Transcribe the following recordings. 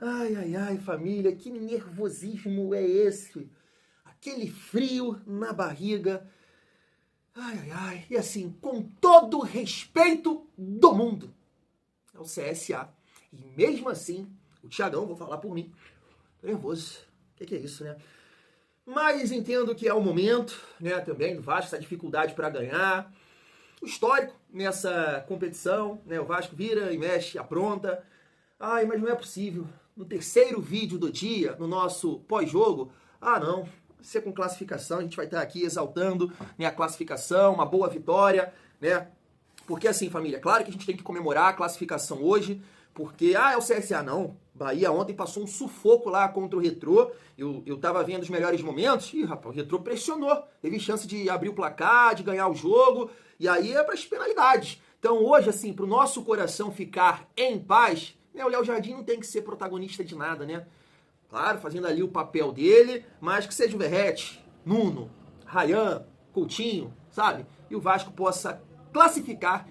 Ai, ai, ai, família, que nervosismo é esse? Aquele frio na barriga. Ai, ai, ai. E assim, com todo o respeito do mundo, é o CSA. E mesmo assim, o Thiagão, vou falar por mim, tô nervoso. O que é isso, né? Mas entendo que é o momento, né, também do Vasco, essa dificuldade para ganhar. O histórico nessa competição, né? O Vasco vira e mexe, apronta. Ai, mas não é possível. No terceiro vídeo do dia, no nosso pós-jogo, não, ser com classificação, a gente vai estar aqui exaltando, né, a classificação, uma boa vitória, né? Porque assim, família, claro que a gente tem que comemorar a classificação hoje, porque, é o CSA, não. Bahia ontem passou um sufoco lá contra o Retrô. Eu tava vendo os melhores momentos. Ih, rapaz, o Retrô pressionou. Teve chance de abrir o placar, de ganhar o jogo. E aí é para as penalidades. Então hoje, assim, pro nosso coração ficar em paz, né, o Léo Jardim não tem que ser protagonista de nada, né? Claro, fazendo ali o papel dele, mas que seja o Verratti, Nuno, Ryan, Coutinho, sabe? E o Vasco possa classificar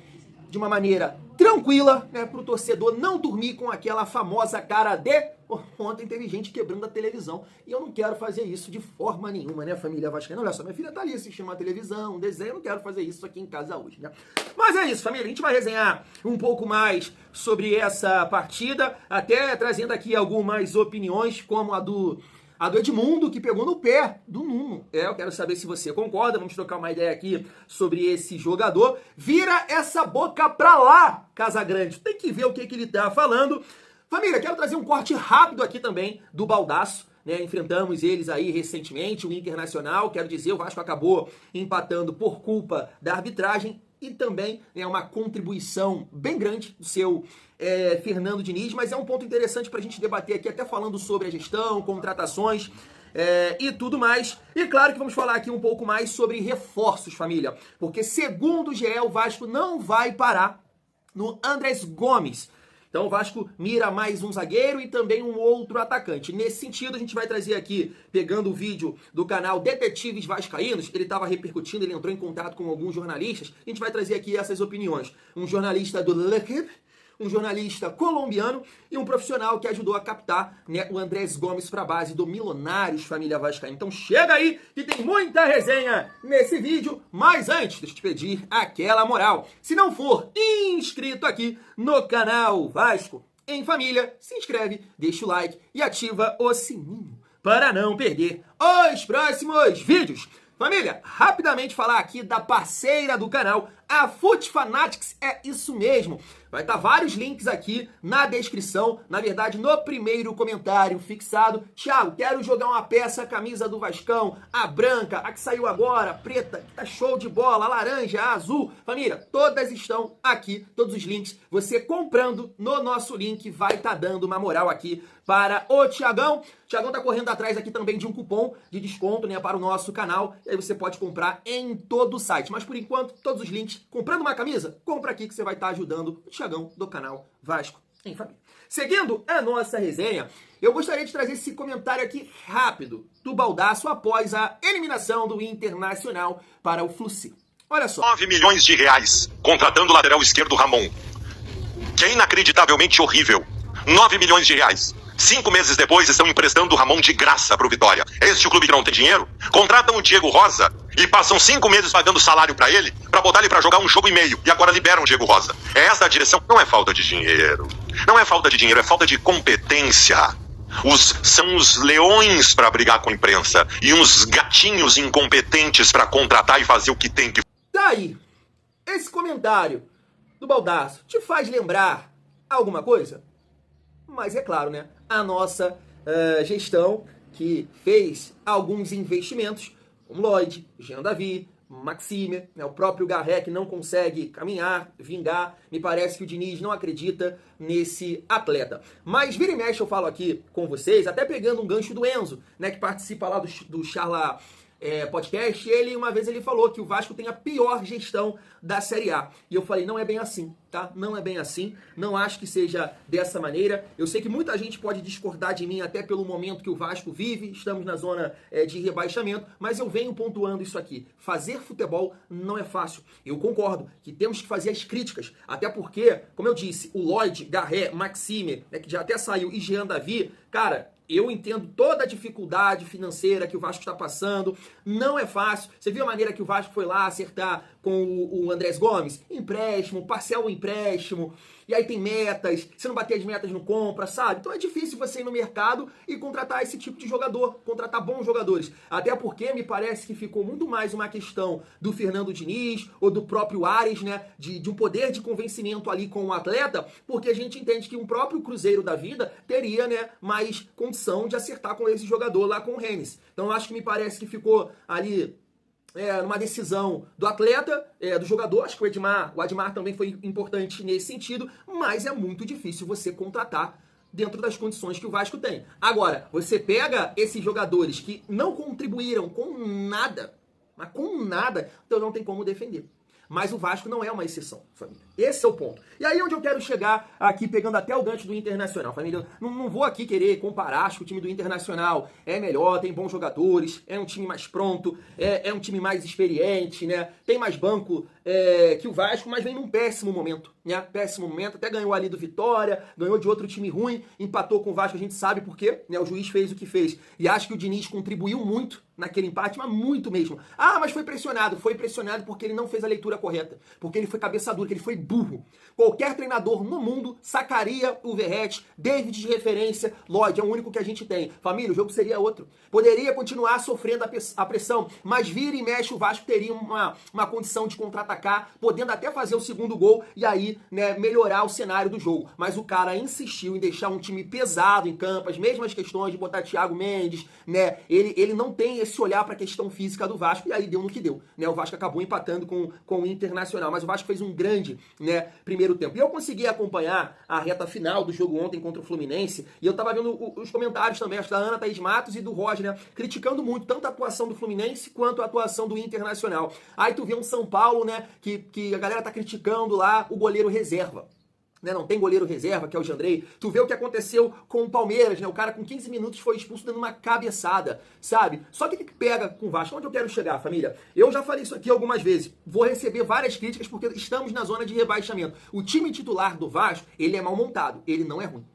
de uma maneira tranquila, né, para o torcedor não dormir com aquela famosa cara de... Ontem teve gente quebrando a televisão e eu não quero fazer isso de forma nenhuma, né, família vascaína? Olha só, minha filha tá ali assistindo uma televisão, um desenho, eu não quero fazer isso aqui em casa hoje, né? Mas é isso, família, a gente vai resenhar um pouco mais sobre essa partida, até trazendo aqui algumas opiniões, como a do Edmundo, que pegou no pé do Nuno. Eu quero saber se você concorda. Vamos trocar uma ideia aqui sobre esse jogador. Vira essa boca pra lá, Casagrande. Tem que ver o que ele tá falando. Família, quero trazer um corte rápido aqui também do Baldasso, né? Enfrentamos eles aí recentemente, o Internacional. Quero dizer, o Vasco acabou empatando por culpa da arbitragem e também é uma contribuição bem grande do seu Fernando Diniz, mas é um ponto interessante para a gente debater aqui, até falando sobre a gestão, contratações e tudo mais. E claro que vamos falar aqui um pouco mais sobre reforços, família, porque segundo o GE, o Vasco não vai parar no Andrés Gomes. Então o Vasco mira mais um zagueiro e também um outro atacante. Nesse sentido, a gente vai trazer aqui, pegando o vídeo do canal Detetives Vascaínos, ele estava repercutindo, ele entrou em contato com alguns jornalistas, a gente vai trazer aqui essas opiniões. Um jornalista do L'Equipe, um jornalista colombiano e um profissional que ajudou a captar, né, o Andrés Gomes para a base do Milionários, família vascaína. Então chega aí que tem muita resenha nesse vídeo, mas antes, deixa eu te pedir aquela moral. Se não for inscrito aqui no canal Vasco em Família, se inscreve, deixa o like e ativa o sininho para não perder os próximos vídeos. Família, rapidamente falar aqui da parceira do canal, a Foot Fanatics, é isso mesmo. Vai estar vários links aqui na descrição, na verdade no primeiro comentário fixado. Thiago, quero jogar uma peça, a camisa do Vascão, a branca, a que saiu agora, a preta, que tá show de bola, a laranja, a azul. Família, todas estão aqui, todos os links. Você comprando no nosso link vai estar dando uma moral aqui para o Thiagão. O Thiagão tá correndo atrás aqui também de um cupom de desconto, né, para o nosso canal. E aí você pode comprar em todo o site. Mas por enquanto, todos os links. Comprando uma camisa, compra aqui que você vai estar ajudando o Thiagão do canal Vasco em Família. Seguindo a nossa resenha, eu gostaria de trazer esse comentário aqui rápido do Baldasso após a eliminação do Internacional para o Fluminense. Olha só. 9 milhões de reais contratando o lateral esquerdo Ramon, que é inacreditavelmente horrível. 9 milhões de reais. 5 meses depois estão emprestando o Ramon de graça pro Vitória. É este o clube que não tem dinheiro? Contratam o Diego Rosa e passam 5 meses pagando salário pra ele, pra botar ele pra jogar um jogo e meio. E agora liberam o Diego Rosa. É essa a direção? Não é falta de dinheiro. Não é falta de dinheiro, é falta de competência. São os leões pra brigar com a imprensa e uns gatinhos incompetentes pra contratar e fazer o que tem que... Tá aí. Esse comentário do Baldasso te faz lembrar alguma coisa? Mas é claro, né? A nossa gestão que fez alguns investimentos, como Lloyd, Jean Davi, Maxime, né? O próprio Garré que não consegue caminhar, vingar. Me parece que o Diniz não acredita nesse atleta. Mas vira e mexe eu falo aqui com vocês, até pegando um gancho do Enzo, né? Que participa lá do Charla podcast, uma vez ele falou que o Vasco tem a pior gestão da Série A. E eu falei, não é bem assim, tá? Não é bem assim, não acho que seja dessa maneira. Eu sei que muita gente pode discordar de mim até pelo momento que o Vasco vive, estamos na zona de rebaixamento, mas eu venho pontuando isso aqui. Fazer futebol não é fácil. Eu concordo que temos que fazer as críticas, até porque, como eu disse, o Lloyd, Garré, Maxime, que já até saiu, e Jean Davi, cara, eu entendo toda a dificuldade financeira que o Vasco está passando, não é fácil. Você viu a maneira que o Vasco foi lá acertar com o Andrés Gomes? Empréstimo, parcela o empréstimo, e aí tem metas, se não bater as metas não compra, sabe? Então é difícil você ir no mercado e contratar esse tipo de jogador, contratar bons jogadores. Até porque me parece que ficou muito mais uma questão do Fernando Diniz ou do próprio Ares, né? De um poder de convencimento ali com o atleta, porque a gente entende que um próprio Cruzeiro da vida teria, né, mais condição de acertar com esse jogador lá com o Rennes. Então acho que me parece que ficou ali numa decisão do atleta, do jogador. Acho que o Admar também foi importante nesse sentido, mas é muito difícil você contratar dentro das condições que o Vasco tem. Agora, você pega esses jogadores que não contribuíram com nada, mas com nada, então não tem como defender. Mas o Vasco não é uma exceção, família. Esse é o ponto. E aí onde eu quero chegar aqui, pegando até o gancho do Internacional, família. Não vou aqui querer comparar, acho que o time do Internacional é melhor, tem bons jogadores, é um time mais pronto, é um time mais experiente, né? Tem mais banco que o Vasco, mas vem num péssimo momento, né? Péssimo momento, até ganhou ali do Vitória, ganhou de outro time ruim, empatou com o Vasco, a gente sabe por quê, né? O juiz fez o que fez. E acho que o Diniz contribuiu muito naquele empate, mas muito mesmo. Ah, mas foi pressionado porque ele não fez a leitura correta, porque ele foi cabeça dura, que ele foi burro. Qualquer treinador no mundo sacaria o Verratti, David de referência, Lloyd, é o único que a gente tem. Família, o jogo seria outro. Poderia continuar sofrendo a pressão, mas vira e mexe o Vasco teria uma condição de contra-atacar, podendo até fazer o segundo gol e aí, né, melhorar o cenário do jogo. Mas o cara insistiu em deixar um time pesado em campo, as mesmas questões de botar Thiago Mendes, né? Ele não tem esse olhar para a questão física do Vasco, e aí deu no que deu, né? O Vasco acabou empatando com o Internacional, mas o Vasco fez um grande, né, primeiro tempo. E eu consegui acompanhar a reta final do jogo ontem contra o Fluminense, e eu tava vendo os comentários também, acho da Ana Thaís Matos e do Roger, né, criticando muito tanto a atuação do Fluminense quanto a atuação do Internacional. Aí tu vê um São Paulo, né, que a galera tá criticando lá o goleiro reserva. Né, não tem goleiro reserva, que é o Jandrei. Tu vê o que aconteceu com o Palmeiras, né? O cara com 15 minutos foi expulso dando uma cabeçada, sabe? Só que ele pega com o Vasco. Onde eu quero chegar, família? Eu já falei isso aqui algumas vezes. Vou receber várias críticas porque estamos na zona de rebaixamento. O time titular do Vasco, ele é mal montado. Ele não é ruim.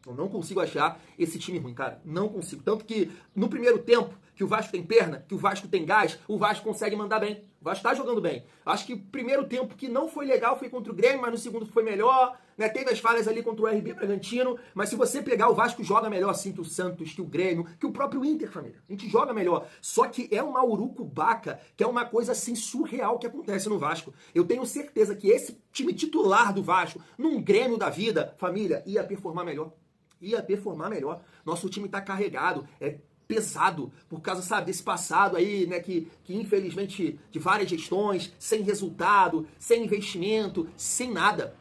Eu não consigo achar esse time ruim, cara. Não consigo. Tanto que no primeiro tempo, que o Vasco tem perna, que o Vasco tem gás, o Vasco consegue mandar bem. O Vasco tá jogando bem. Acho que o primeiro tempo que não foi legal foi contra o Grêmio, mas no segundo foi melhor, né? Teve as falhas ali contra o RB Bragantino, mas se você pegar, o Vasco joga melhor assim que o Santos, que o Grêmio, que o próprio Inter, família. A gente joga melhor. Só que é uma urucubaca, que é uma coisa assim surreal que acontece no Vasco. Eu tenho certeza que esse time titular do Vasco, num Grêmio da vida, família, ia performar melhor. Ia performar melhor. Nosso time tá carregado, pesado, por causa, sabe, desse passado aí, né, que infelizmente, de várias gestões, sem resultado, sem investimento, sem nada.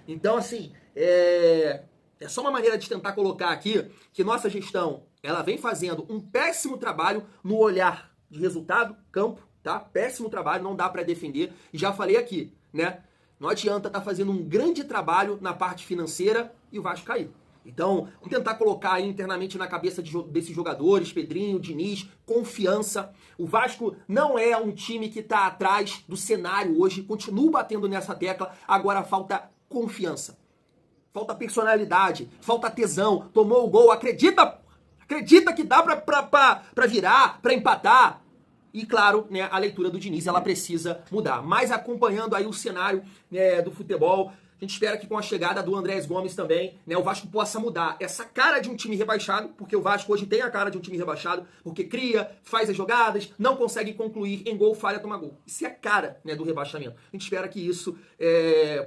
Então, assim, é só uma maneira de tentar colocar aqui que nossa gestão, ela vem fazendo um péssimo trabalho no olhar de resultado, campo, tá? Péssimo trabalho, não dá pra defender. E já falei aqui, né, não adianta estar fazendo um grande trabalho na parte financeira e o Vasco cair. Então, vamos tentar colocar aí internamente na cabeça desses jogadores, Pedrinho, Diniz, confiança. O Vasco não é um time que está atrás do cenário hoje, continuo batendo nessa tecla, agora falta confiança. Falta personalidade, falta tesão, tomou o gol, acredita que dá pra virar, pra empatar. E claro, né, a leitura do Diniz, ela precisa mudar. Mas acompanhando aí o cenário, né, do futebol, a gente espera que com a chegada do Andrés Gomes também, né, o Vasco possa mudar essa cara de um time rebaixado, porque o Vasco hoje tem a cara de um time rebaixado, porque cria, faz as jogadas, não consegue concluir em gol, falha, toma gol. Isso é a cara, né, do rebaixamento. A gente espera que isso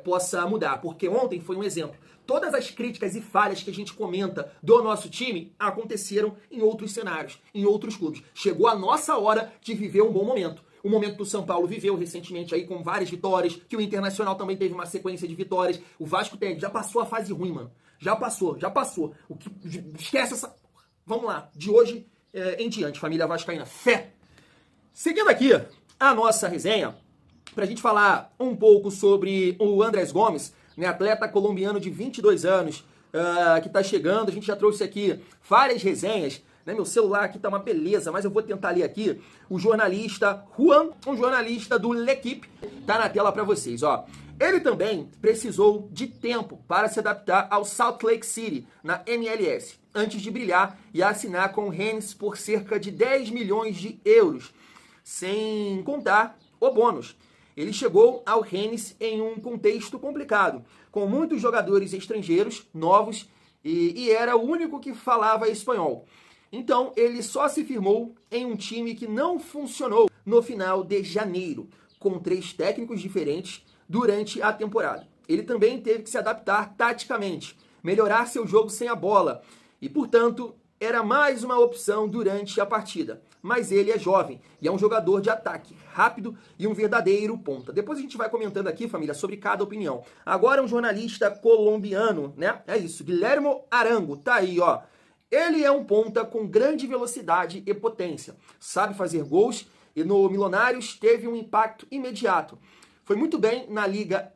possa mudar, porque ontem foi um exemplo. Todas as críticas e falhas que a gente comenta do nosso time aconteceram em outros cenários, em outros clubes. Chegou a nossa hora de viver um bom momento. O momento que o São Paulo viveu recentemente aí com várias vitórias, que o Internacional também teve uma sequência de vitórias. O Vasco já passou a fase ruim, mano. Já passou. Esquece essa... Vamos lá, de hoje em diante, família vascaína. Fé! Seguindo aqui a nossa resenha, para a gente falar um pouco sobre o Andrés Gomes, né, atleta colombiano de 22 anos, que está chegando. A gente já trouxe aqui várias resenhas, né? Meu celular aqui tá uma beleza, mas eu vou tentar ler aqui. O jornalista Juan, um jornalista do L'Équipe, tá na tela para vocês, ó. Ele também precisou de tempo para se adaptar ao Salt Lake City, na MLS, antes de brilhar e assinar com o Rennes por cerca de 10 milhões de euros, sem contar o bônus. Ele chegou ao Rennes em um contexto complicado, com muitos jogadores estrangeiros, novos, e era o único que falava espanhol. Então, ele só se firmou em um time que não funcionou no final de janeiro, com 3 técnicos diferentes durante a temporada. Ele também teve que se adaptar taticamente, melhorar seu jogo sem a bola, e, portanto, era mais uma opção durante a partida. Mas ele é jovem e é um jogador de ataque, rápido e um verdadeiro ponta. Depois a gente vai comentando aqui, família, sobre cada opinião. Agora um jornalista colombiano, né? É isso, Guillermo Arango, tá aí, ó. Ele é um ponta com grande velocidade e potência. Sabe fazer gols e no Millonarios teve um impacto imediato. Foi muito bem na Liga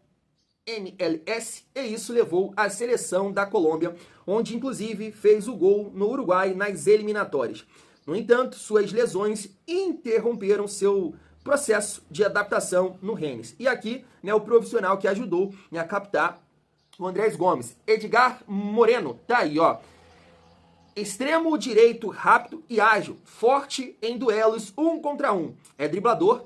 MLS e isso levou à seleção da Colômbia, onde inclusive fez o gol no Uruguai nas eliminatórias. No entanto, suas lesões interromperam seu processo de adaptação no Rennes. E aqui, né, o profissional que ajudou, né, a captar o Andrés Gomes, Edgar Moreno, tá aí, ó. Extremo direito rápido e ágil, forte em duelos 1 contra 1. É driblador,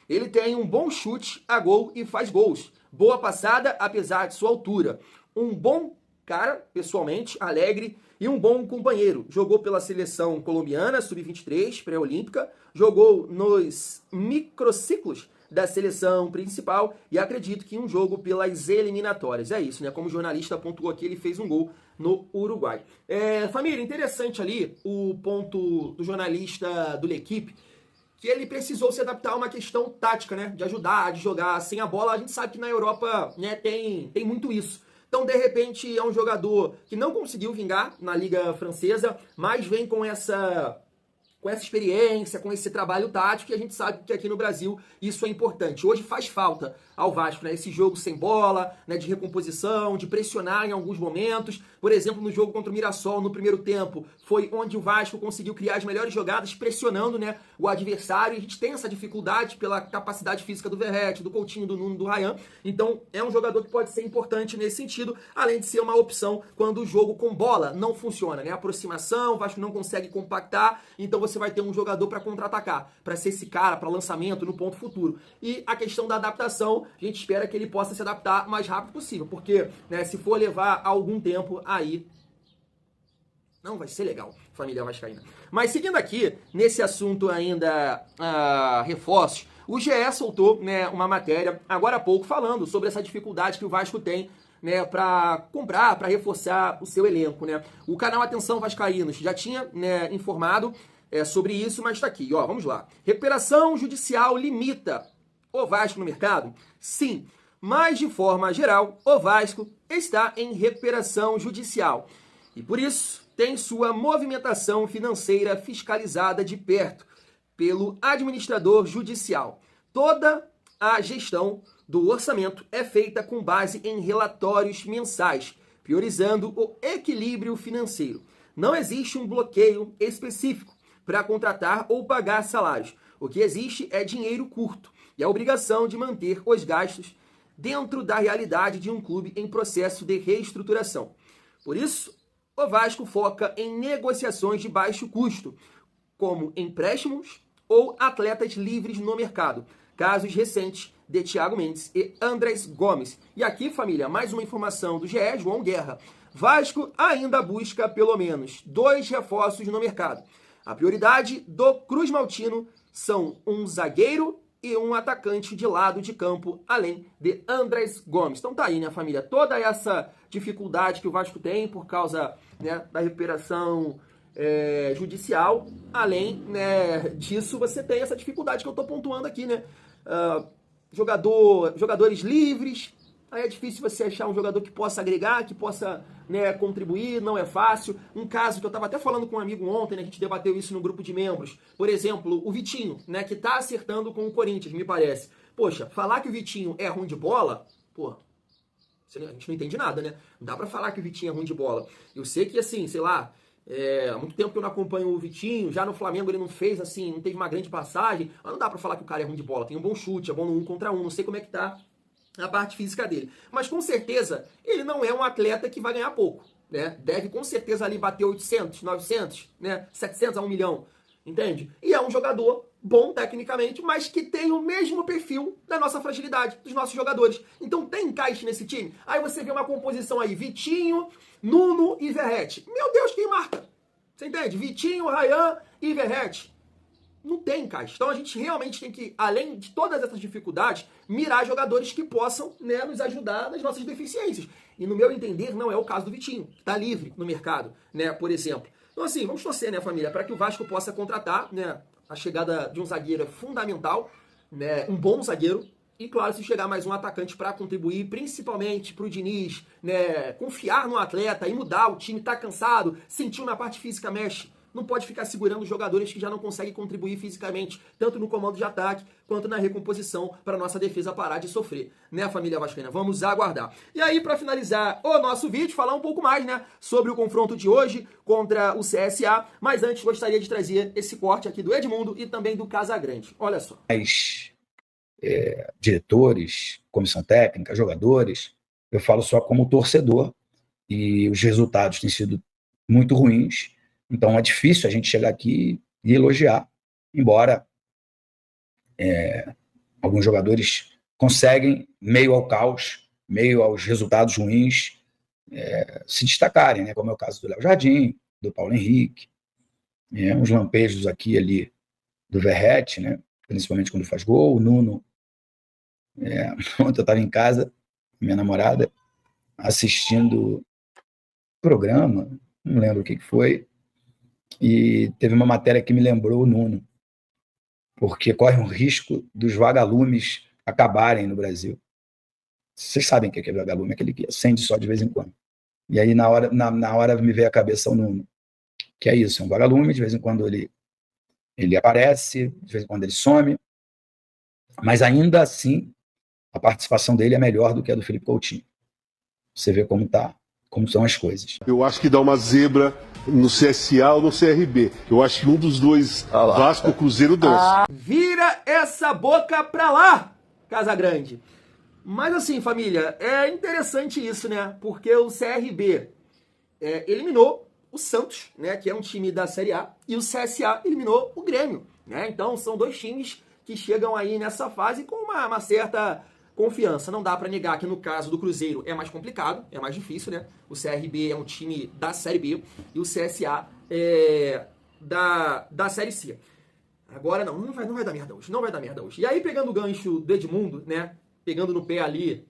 ele tem um bom chute a gol e faz gols. Boa passada, apesar de sua altura. Um bom cara, pessoalmente, alegre e um bom companheiro. Jogou pela seleção colombiana, sub-23, pré-olímpica, jogou nos microciclos da seleção principal e acredito que um jogo pelas eliminatórias. É isso, né? Como o jornalista pontuou aqui, ele fez um gol no Uruguai. Família, interessante ali o ponto do jornalista do L'Équipe, que ele precisou se adaptar a uma questão tática, né? De ajudar, de jogar sem a bola. A gente sabe que na Europa, né, tem muito isso. Então, de repente, é um jogador que não conseguiu vingar na Liga Francesa, mas vem com essa experiência, com esse trabalho tático, e a gente sabe que aqui no Brasil isso é importante. Hoje faz falta ao Vasco, né? Esse jogo sem bola, né? De recomposição, de pressionar em alguns momentos. Por exemplo, no jogo contra o Mirassol, no primeiro tempo, foi onde o Vasco conseguiu criar as melhores jogadas, pressionando, né, o adversário. E a gente tem essa dificuldade pela capacidade física do Verratti, do Coutinho, do Nuno, do Ryan. Então, é um jogador que pode ser importante nesse sentido, além de ser uma opção quando o jogo com bola não funciona, né? Aproximação, o Vasco não consegue compactar, então você vai ter um jogador para contra-atacar, para ser esse cara, para lançamento no ponto futuro. E a questão da adaptação, a gente espera que ele possa se adaptar o mais rápido possível, porque, né, se for levar algum tempo, aí não vai ser legal, família vascaína. Mas seguindo aqui, nesse assunto ainda, reforços, o GE soltou, né, uma matéria agora há pouco falando sobre essa dificuldade que o Vasco tem, né, para comprar, para reforçar o seu elenco, né. O canal Atenção Vascaínos já tinha, né, informado sobre isso, mas está aqui, ó, vamos lá. Recuperação judicial limita o Vasco no mercado? Sim, mas de forma geral, o Vasco está em recuperação judicial e por isso tem sua movimentação financeira fiscalizada de perto pelo administrador judicial. Toda a gestão do orçamento é feita com base em relatórios mensais, priorizando o equilíbrio financeiro. Não existe um bloqueio específico para contratar ou pagar salários. O que existe é dinheiro curto e a obrigação de manter os gastos dentro da realidade de um clube em processo de reestruturação. Por isso, o Vasco foca em negociações de baixo custo, como empréstimos ou atletas livres no mercado. Casos recentes de Thiago Mendes e Andrés Gomes. E aqui, família, mais uma informação do GE, João Guerra. Vasco ainda busca pelo menos 2 reforços no mercado. A prioridade do Cruz Maltino são um zagueiro e um atacante de lado de campo, além de Andrés Gomes. Então tá aí, né, família? Toda essa dificuldade que o Vasco tem por causa, né, da recuperação judicial. Além, né, disso, você tem essa dificuldade que eu tô pontuando aqui, né? Jogadores livres, Aí é difícil você achar um jogador que possa agregar, que possa, né, contribuir, não é fácil. Um caso que eu estava até falando com um amigo ontem, né, a gente debateu isso no grupo de membros. Por exemplo, o Vitinho, né, que está acertando com o Corinthians, me parece. Poxa, falar que o Vitinho é ruim de bola, pô, a gente não entende nada, né? Não dá pra falar que o Vitinho é ruim de bola. Eu sei que, assim, sei lá, há muito tempo que eu não acompanho o Vitinho, já no Flamengo ele não fez, assim, não teve uma grande passagem, mas não dá pra falar que o cara é ruim de bola. Tem um bom chute, é bom no 1 contra 1, não sei como é que tá a parte física dele. Mas com certeza ele não é um atleta que vai ganhar pouco, né? Deve com certeza ali bater 800, 900, né? 700 a 1 milhão, entende? E é um jogador bom tecnicamente, mas que tem o mesmo perfil da nossa fragilidade, dos nossos jogadores. Então tem encaixe nesse time. Aí você vê uma composição aí, Vitinho, Nuno e Verratti. Meu Deus, quem marca? Você entende? Vitinho, Ryan e Verratti. Não tem encaixe. Então a gente realmente tem que, além de todas essas dificuldades, mirar jogadores que possam, né, nos ajudar nas nossas deficiências. E no meu entender, não é o caso do Vitinho, que está livre no mercado, né, por exemplo. Então assim, vamos torcer, né, família, para que o Vasco possa contratar, né, a chegada de um zagueiro é fundamental, né, um bom zagueiro. E claro, se chegar mais um atacante para contribuir, principalmente para o Diniz, né, confiar no atleta e mudar, o time tá cansado, sentiu na parte física, mexe. Não pode ficar segurando os jogadores que já não conseguem contribuir fisicamente, tanto no comando de ataque, quanto na recomposição, para nossa defesa parar de sofrer. Né, família vascaína? Vamos aguardar. E aí, para finalizar o nosso vídeo, falar um pouco mais, né, sobre o confronto de hoje contra o CSA. Mas antes, gostaria de trazer esse corte aqui do Edmundo e também do Casagrande. Olha só. Diretores, comissão técnica, jogadores, eu falo só como torcedor, e os resultados têm sido muito ruins. Então é difícil a gente chegar aqui e elogiar, embora alguns jogadores conseguem, meio ao caos, meio aos resultados ruins, se destacarem, né? Como é o caso do Léo Jardim, do Paulo Henrique, uns lampejos aqui e ali do Verratti, né? Principalmente quando faz gol. O Nuno, ontem eu estava em casa, minha namorada, assistindo programa, não lembro o que foi, e teve uma matéria que me lembrou o Nuno, porque corre um risco dos vagalumes acabarem no Brasil. Vocês sabem o que é vagalume, aquele que acende só de vez em quando. E aí na hora me veio à cabeça o Nuno, que é isso, é um vagalume, de vez em quando ele aparece, de vez em quando ele some, mas ainda assim a participação dele é melhor do que a do Felipe Coutinho. Você vê como são as coisas. Eu acho que dá uma zebra no CSA ou no CRB. Eu acho que um dos dois, Vasco ou Cruzeiro, dança. Vira essa boca pra lá, Casagrande. Mas assim, família, é interessante isso, né? Porque o CRB eliminou o Santos, né? Que é um time da Série A, e o CSA eliminou o Grêmio, né? Então são dois times que chegam aí nessa fase com uma certa confiança. Não dá pra negar que no caso do Cruzeiro é mais complicado, é mais difícil, né? O CRB é um time da Série B e o CSA é da Série C. Agora não vai dar merda hoje, não vai dar merda hoje. E aí, pegando o gancho do Edmundo, né? Pegando no pé ali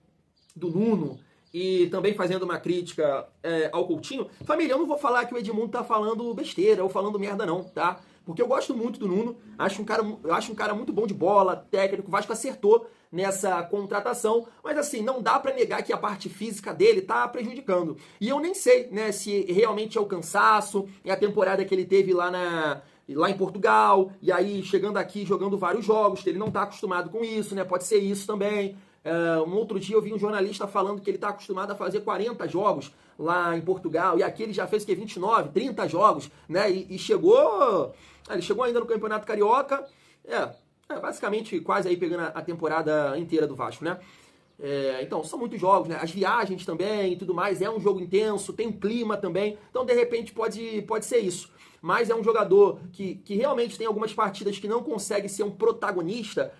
do Nuno e também fazendo uma crítica ao Coutinho. Família, eu não vou falar que o Edmundo tá falando besteira ou falando merda não, tá? Porque eu gosto muito do Nuno, eu acho um cara muito bom de bola, técnico, o Vasco acertou nessa contratação, mas assim, não dá pra negar que a parte física dele tá prejudicando. E eu nem sei, né, se realmente é o cansaço, é a temporada que ele teve lá em Portugal, e aí chegando aqui, jogando vários jogos, que ele não tá acostumado com isso, né, pode ser isso também. Um outro dia eu vi um jornalista falando que ele tá acostumado a fazer 40 jogos lá em Portugal, e aqui ele já fez 29, 30 jogos, né, e chegou... Ele chegou ainda no Campeonato Carioca, basicamente quase aí pegando a temporada inteira do Vasco, né? Então, são muitos jogos, né? As viagens também e tudo mais, é um jogo intenso, tem um clima também, então de repente pode ser isso. Mas é um jogador que realmente tem algumas partidas que não consegue ser um protagonista,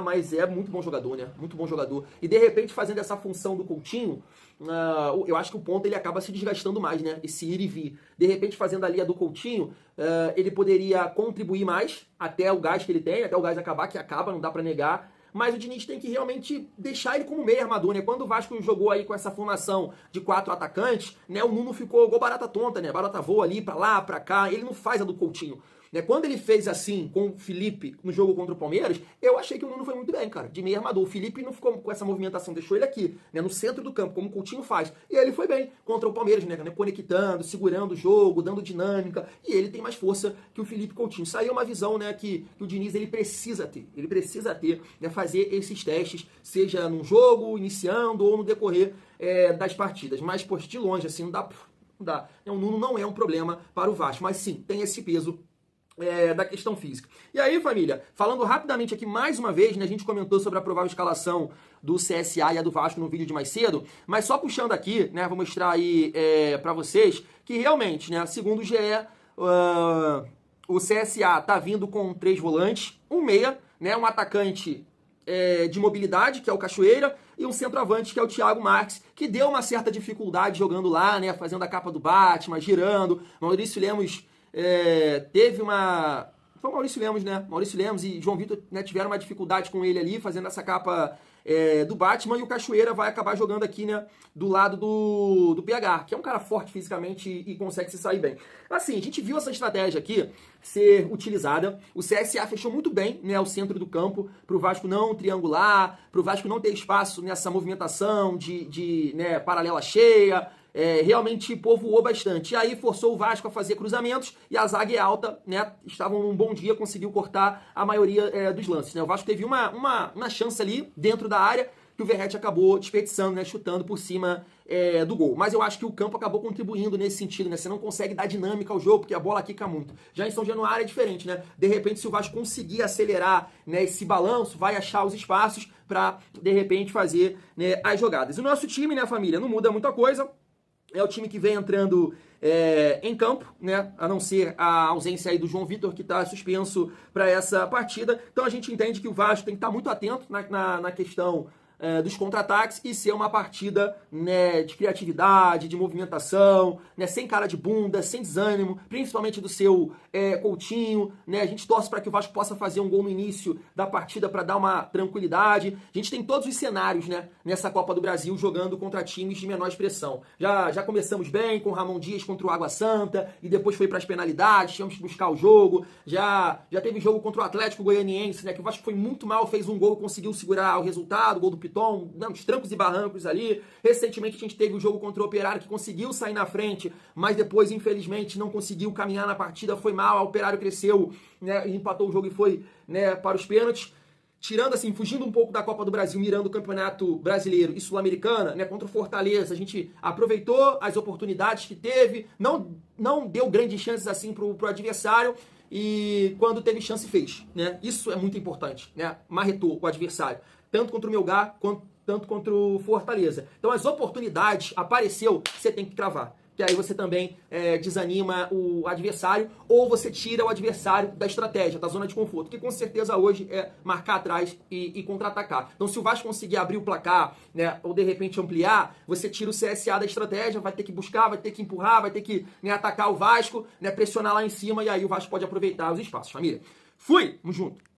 mas é muito bom jogador, né? Muito bom jogador. E de repente fazendo essa função do Coutinho, eu acho que o ponto ele acaba se desgastando mais, né? Esse ir e vir. De repente fazendo ali a do Coutinho, ele poderia contribuir mais até o gás que ele tem, até o gás acabar, que acaba, não dá pra negar. Mas o Diniz tem que realmente deixar ele como meio armador, né? Quando o Vasco jogou aí com essa formação de 4 atacantes, né? O Nuno ficou igual barata tonta, né? Barata voa ali pra lá, pra cá. Ele não faz a do Coutinho. né? Quando ele fez assim com o Felipe no jogo contra o Palmeiras, eu achei que o Nuno foi muito bem, cara, de meio armador. O Felipe não ficou com essa movimentação, deixou ele aqui, né, no centro do campo, como o Coutinho faz. E ele foi bem contra o Palmeiras, né, conectando, segurando o jogo, dando dinâmica. E ele tem mais força que o Felipe Coutinho. Isso aí é uma visão, né, que o Diniz ele precisa ter. Ele precisa ter, né, fazer esses testes, seja num jogo, iniciando ou no decorrer das partidas. Mas, pô, de longe, assim, não dá. O Nuno não é um problema para o Vasco, mas sim, tem esse peso da questão física. E aí, família, falando rapidamente aqui mais uma vez, né, a gente comentou sobre a provável escalação do CSA e a do Vasco no vídeo de mais cedo, mas só puxando aqui, né, vou mostrar aí para vocês que realmente, né, segundo o GE, o CSA tá vindo com 3 volantes, um meia, né, um atacante de mobilidade, que é o Cachoeira, e um centroavante, que é o Thiago Marques, que deu uma certa dificuldade jogando lá, né, fazendo a capa do Batman, girando. Maurício Lemos teve uma... Foi o Maurício Lemos, né? Maurício Lemos e João Vitor, né, tiveram uma dificuldade com ele ali, fazendo essa capa do Batman, e o Cachoeira vai acabar jogando aqui, né, do lado do PH, que é um cara forte fisicamente e consegue se sair bem. Assim, a gente viu essa estratégia aqui ser utilizada. O CSA fechou muito bem, né, o centro do campo, para o Vasco não triangular, para o Vasco não ter espaço nessa movimentação de né, paralela cheia. Realmente povoou bastante. E aí forçou o Vasco a fazer cruzamentos, e a zaga é alta, né? Estavam num bom dia, conseguiu cortar a maioria dos lances, né? O Vasco teve uma chance ali dentro da área que o Verratti acabou desperdiçando, né? Chutando por cima do gol. Mas eu acho que o campo acabou contribuindo nesse sentido, né? Você não consegue dar dinâmica ao jogo, porque a bola quica muito. Já em São Januário é diferente, né? De repente, se o Vasco conseguir acelerar, né, esse balanço, vai achar os espaços para, de repente, fazer, né, as jogadas. E o nosso time, né, família, não muda muita coisa. É o time que vem entrando em campo, né? A não ser a ausência aí do João Vitor, que está suspenso para essa partida. Então a gente entende que o Vasco tem que estar muito atento na questão dos contra-ataques e ser uma partida, né, de criatividade, de movimentação, né, sem cara de bunda, sem desânimo, principalmente do seu Coutinho, né? A gente torce para que o Vasco possa fazer um gol no início da partida para dar uma tranquilidade. A gente tem todos os cenários, né, nessa Copa do Brasil jogando contra times de menor expressão. Já começamos bem com o Ramon Dias contra o Água Santa e depois foi para as penalidades, tínhamos que buscar o jogo. Já teve jogo contra o Atlético Goianiense, né, que o Vasco foi muito mal, fez um gol, conseguiu segurar o resultado, o gol do Piton, uns trancos e barrancos ali. Recentemente a gente teve o jogo contra o Operário, que conseguiu sair na frente, mas depois, infelizmente, não conseguiu caminhar na partida, foi mal, o Operário cresceu, né, empatou o jogo e foi, né, para os pênaltis. Tirando assim, fugindo um pouco da Copa do Brasil, mirando o Campeonato Brasileiro e Sul-Americana, né, contra o Fortaleza, a gente aproveitou as oportunidades que teve, não deu grandes chances assim pro adversário, e quando teve chance fez, né? Isso é muito importante, né? Marretou o adversário, tanto contra o Melgar, tanto contra o Fortaleza. Então as oportunidades apareceu, você tem que cravar. Que aí você também desanima o adversário, ou você tira o adversário da estratégia, da zona de conforto, que com certeza hoje é marcar atrás e contra-atacar. Então se o Vasco conseguir abrir o placar, né, ou de repente ampliar, você tira o CSA da estratégia, vai ter que buscar, vai ter que empurrar, vai ter que, né, atacar o Vasco, né, pressionar lá em cima, e aí o Vasco pode aproveitar os espaços, família. Fui! Tamo junto!